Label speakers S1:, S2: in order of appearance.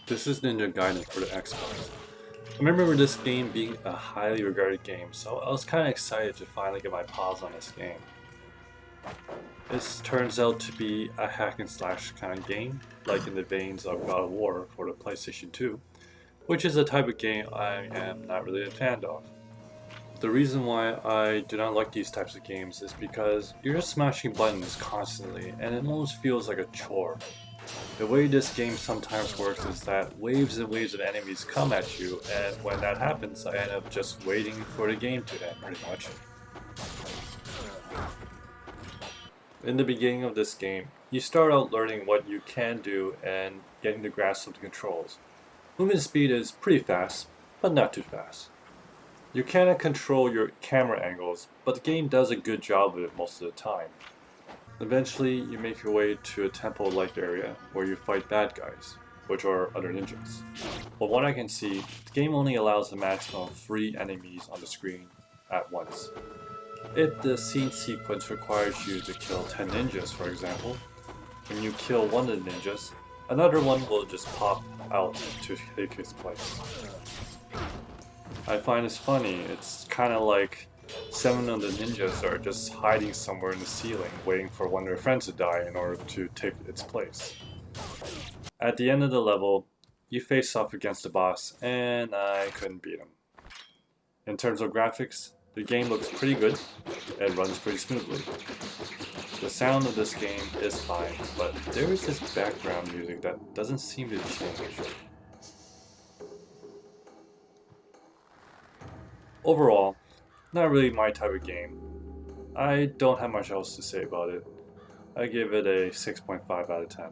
S1: This is Ninja Gaiden for the Xbox. I remember this game being a highly regarded game, so I was kind of excited to finally get my paws on this game. This turns out to be a hack and slash kind of game, like in the veins of God of War for the PlayStation 2, which is a type of game I am not really a fan of. The reason why I do not like these types of games is because you're just smashing buttons constantly and it almost feels like a chore. The way this game sometimes works is that waves and waves of enemies come at you, and when that happens, I end up just waiting for the game to end, pretty much. In the beginning of this game, you start out learning what you can do and getting the grasp of the controls. Movement speed is pretty fast, but not too fast. You cannot control your camera angles, but the game does a good job of it most of the time. Eventually, you make your way to a temple-like area where you fight bad guys, which are other ninjas. From what I can see, the game only allows a maximum of 3 enemies on the screen at once. If the scene sequence requires you to kill 10 ninjas, for example, when you kill one of the ninjas, another one will just pop out to take his place. I find this funny. It's kind of like 7 of the ninjas are just hiding somewhere in the ceiling, waiting for one of their friends to die in order to take its place. At the end of the level, you face off against the boss, and I couldn't beat him. In terms of graphics, the game looks pretty good and runs pretty smoothly. The sound of this game is fine, but there is this background music that doesn't seem to change. Overall, not really my type of game. I don't have much else to say about it. I give it a 6.5 out of 10.